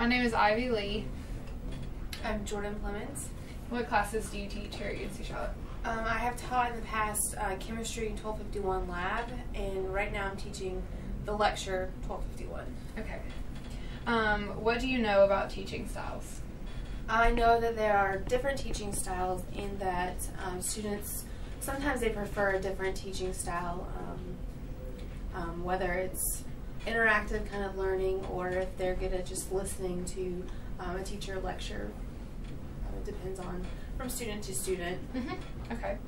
My name is Ivy Lee. I'm Jordan Clements. What classes do you teach here at UNC Charlotte? I have taught in the past chemistry 1251 lab, and right now I'm teaching the lecture 1251. Okay. What do you know about teaching styles? I know that there are different teaching styles in that students, sometimes they prefer a different teaching style, whether it's interactive kind of learning or if they're good at just listening to a teacher lecture. It depends on from student to student. Okay.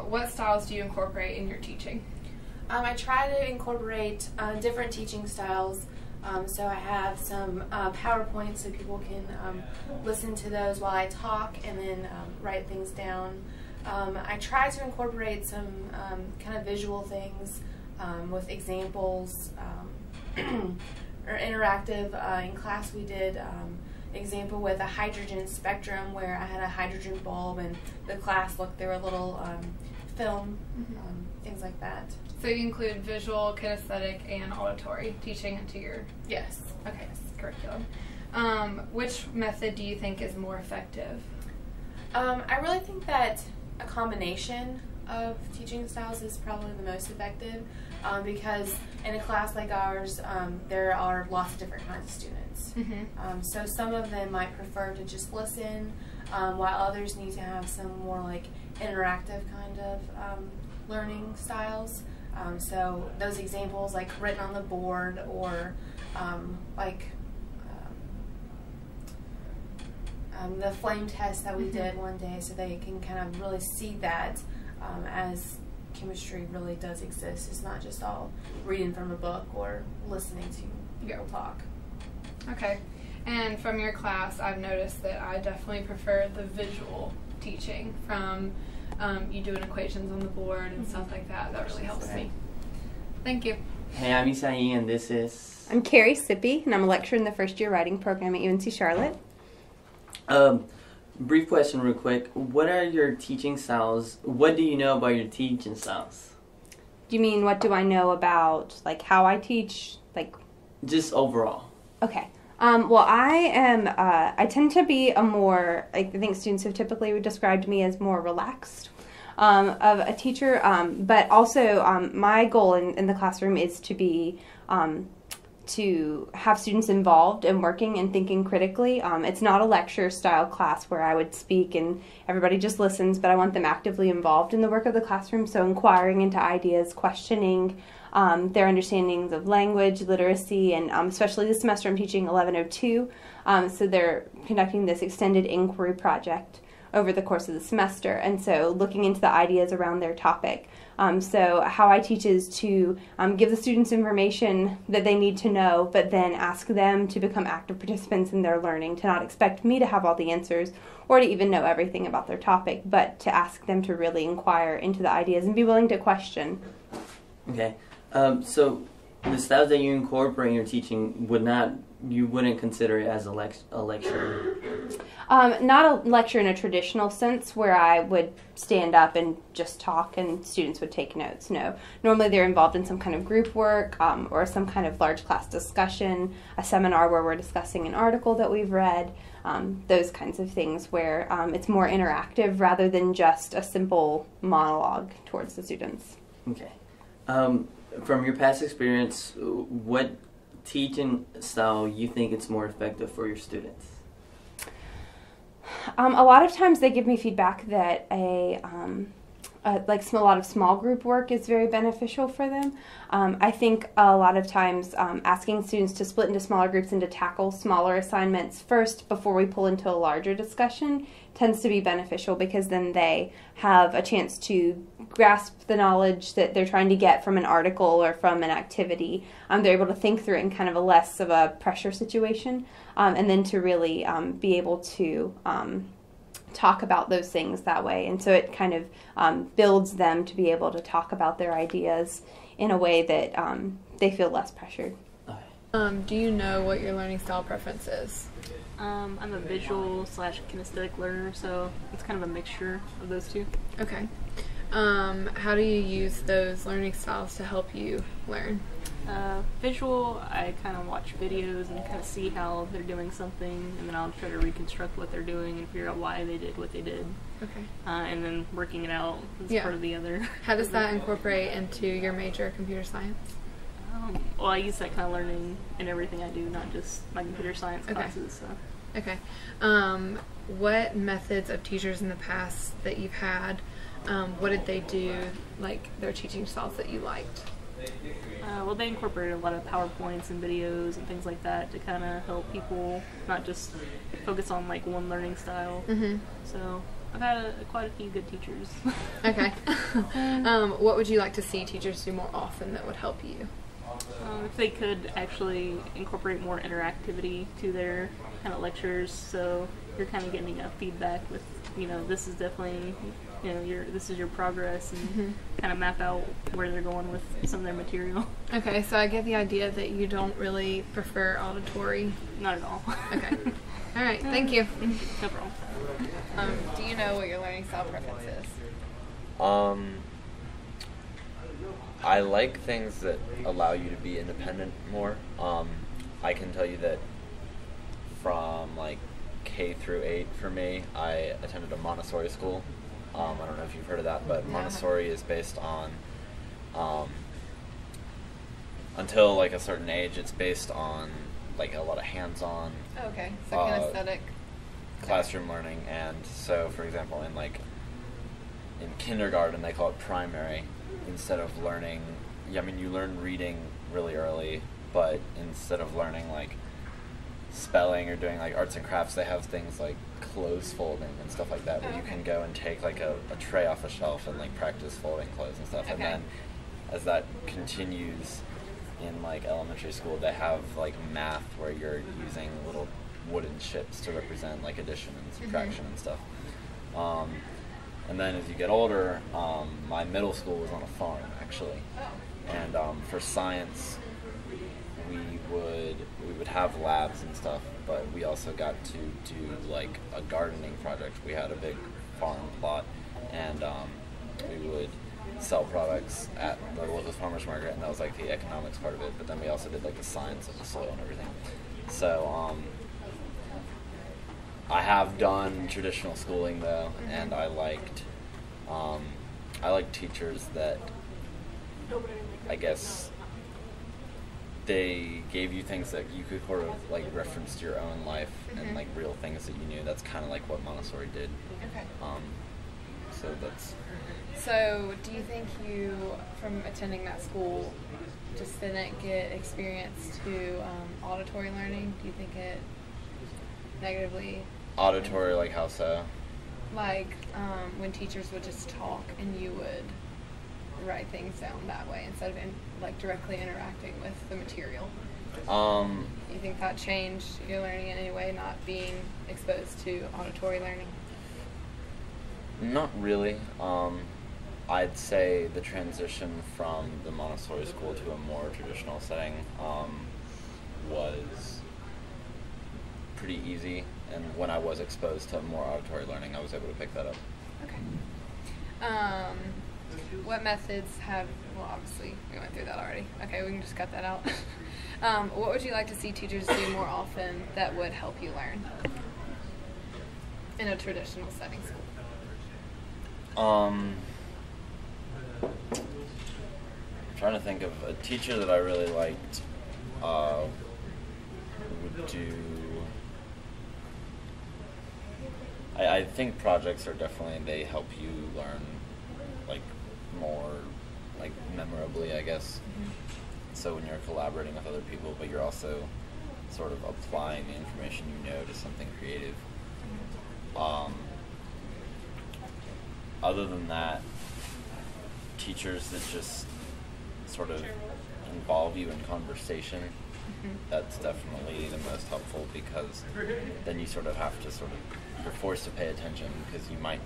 What styles do you incorporate in your teaching? I try to incorporate different teaching styles. So I have some PowerPoints so people can listen to those while I talk and then write things down. I try to incorporate some kind of visual things with examples or interactive. In class we did example with a hydrogen spectrum where I had a hydrogen bulb and the class looked through a little film, things like that. So you include visual, kinesthetic, and auditory teaching into your curriculum. Which method do you think is more effective? I really think that a combination of teaching styles is probably the most effective because in a class like ours there are lots of different kinds of students. So some of them might prefer to just listen while others need to have some more like interactive kind of learning styles. So those examples like written on the board or the flame test that we did one day so they can kind of really see that as chemistry really does exist. It's not just all reading from a book or listening to people talk. Okay. And from your class, I've noticed that I definitely prefer the visual teaching from you doing equations on the board and stuff like that. That really helps me. Thank you. Hey, I'm Isai, and this is... I'm Carrie Sippy, and I'm a lecturer in the first year writing program at UNC Charlotte. Brief question real quick. What are your teaching styles? What do you know about your teaching styles? Do you mean what do I know about, like, how I teach? Like, just overall. Okay. Well, I tend to be a more, I think students have typically described me as more relaxed of a teacher, but also my goal in the classroom is to be, to have students involved and working and thinking critically. It's not a lecture style class where I would speak and everybody just listens, but I want them actively involved in the work of the classroom, so inquiring into ideas, questioning their understandings of language, literacy, and especially this semester I'm teaching 1102, so they're conducting this extended inquiry project over the course of the semester, and so looking into the ideas around their topic. So how I teach is to give the students information that they need to know, but then ask them to become active participants in their learning, to not expect me to have all the answers or to even know everything about their topic, but to ask them to really inquire into the ideas and be willing to question. Okay. So the styles that you incorporate in your teaching you wouldn't consider it as a lecture? Not a lecture in a traditional sense where I would stand up and just talk and students would take notes. No. Normally they're involved in some kind of group work or some kind of large class discussion, a seminar where we're discussing an article that we've read, those kinds of things where it's more interactive rather than just a simple monologue towards the students. Okay. From your past experience, what teaching style you think it's more effective for your students? A lot of times they give me feedback that a lot of small group work is very beneficial for them. I think a lot of times asking students to split into smaller groups and to tackle smaller assignments first before we pull into a larger discussion tends to be beneficial because then they have a chance to grasp the knowledge that they're trying to get from an article or from an activity. They're able to think through it in kind of a less of a pressure situation, and then to really be able to talk about those things that way. And so it kind of builds them to be able to talk about their ideas in a way that they feel less pressured. Do you know what your learning style preference is? I'm a visual / kinesthetic learner, so it's kind of a mixture of those two. Okay. How do you use those learning styles to help you learn? Visual, I kind of watch videos and kind of see how they're doing something, and then I'll try to reconstruct what they're doing and figure out why they did what they did. Okay. And then working it out is part of the other. How does that incorporate into your major, computer science? Well, I use that kind of learning in everything I do, not just my computer science classes. So. Okay. What methods of teachers in the past that you've had, what did they do, like their teaching styles that you liked? Well, they incorporated a lot of PowerPoints and videos and things like that to kind of help people not just focus on like one learning style. Mm-hmm. So I've had quite a few good teachers. Okay. What would you like to see teachers do more often that would help you? If they could actually incorporate more interactivity to their kind of lectures, so you're kind of getting a feedback with, this is definitely, this is your progress, and kind of map out where they're going with some of their material. Okay, so I get the idea that you don't really prefer auditory. Not at all. Okay. All right, thank you. No problem. Do you know what your learning style preference is? I like things that allow you to be independent more. I can tell you that from like K through 8 for me, I attended a Montessori school. I don't know if you've heard of that, but Montessori is based on, until like a certain age, it's based on like a lot of hands-on. Okay, so kinesthetic. Classroom learning, and so for example in kindergarten they call it primary. Instead of learning, you learn reading really early, but instead of learning like spelling or doing like arts and crafts, they have things like clothes folding and stuff like that, where you can go and take like a tray off a shelf and like practice folding clothes and stuff. And then as that continues in like elementary school, they have like math where you're using little wooden ships to represent like addition and subtraction and stuff. And then as you get older, my middle school was on a farm actually, and for science we would have labs and stuff, but we also got to do like a gardening project. We had a big farm plot, and we would sell products at the local farmers market, and that was like the economics part of it. But then we also did like the science of the soil and everything. So I have done traditional schooling though, and I liked teachers that, I guess, they gave you things that you could sort of like reference to your own life and like real things that you knew. That's kind of like what Montessori did. Okay. So that's. So do you think you, from attending that school, just didn't get experience to auditory learning? Do you think it negatively? Auditory, like how so? Like when teachers would just talk and you would write things down that way instead of like directly interacting with the material. You think that changed your learning in any way, not being exposed to auditory learning? Not really. I'd say the transition from the Montessori school to a more traditional setting was pretty easy, and when I was exposed to more auditory learning, I was able to pick that up. Okay. What methods have, well, obviously we went through that already. Okay, we can just cut that out. What would you like to see teachers do more often that would help you learn in a traditional setting school? I'm trying to think of a teacher that I really liked would do. I think projects are definitely, they help you learn like more like memorably, I guess. So when you're collaborating with other people, but you're also sort of applying the information you know to something creative. Other than that, teachers that just sort of involve you in conversation, that's definitely the most helpful, because then you sort of have to you're forced to pay attention, because you might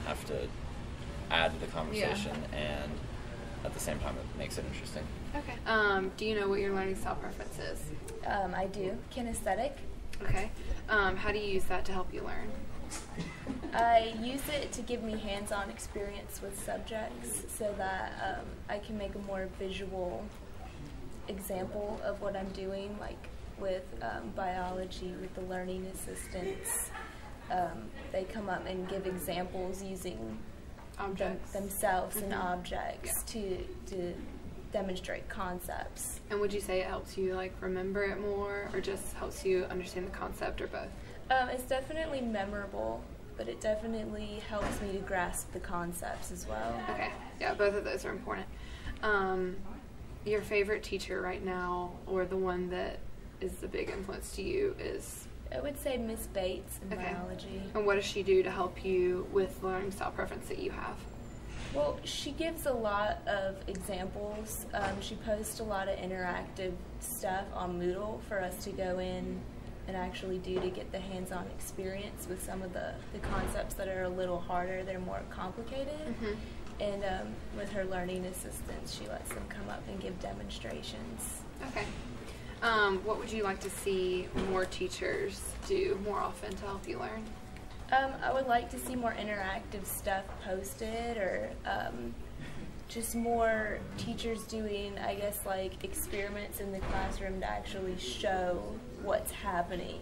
have to add to the conversation, and at the same time it makes it interesting. Okay. Do you know what your learning style preference is? I do. Kinesthetic. Okay. How do you use that to help you learn? I use it to give me hands-on experience with subjects so that I can make a more visual example of what I'm doing, like with biology, with the learning assistants. They come up and give examples using themselves and objects to demonstrate concepts. And would you say it helps you like remember it more, or just helps you understand the concept, or both? It's definitely memorable, but it definitely helps me to grasp the concepts as well. Okay, yeah, both of those are important. Your favorite teacher right now, or the one that is the big influence to you, is? I would say Miss Bates in biology. And what does she do to help you with the learning style preference that you have? Well, she gives a lot of examples. She posts a lot of interactive stuff on Moodle for us to go in and actually do to get the hands-on experience with some of the concepts that are a little harder, they're more complicated. And with her learning assistants, she lets them come up and give demonstrations. Okay. What would you like to see more teachers do more often to help you learn? I would like to see more interactive stuff posted, or just more teachers doing, I guess, like experiments in the classroom to actually show what's happening,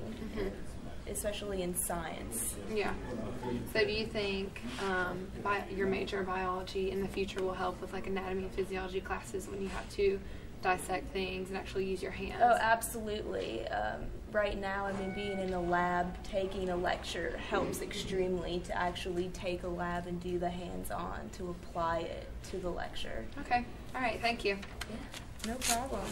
especially in science. Yeah. So do you think your major biology in the future will help with like anatomy and physiology classes when you have to dissect things and actually use your hands? Oh, absolutely. Right now, I mean, being in a lab, taking a lecture helps extremely to actually take a lab and do the hands-on to apply it to the lecture. Okay. All right. Thank you. Yeah, no problem.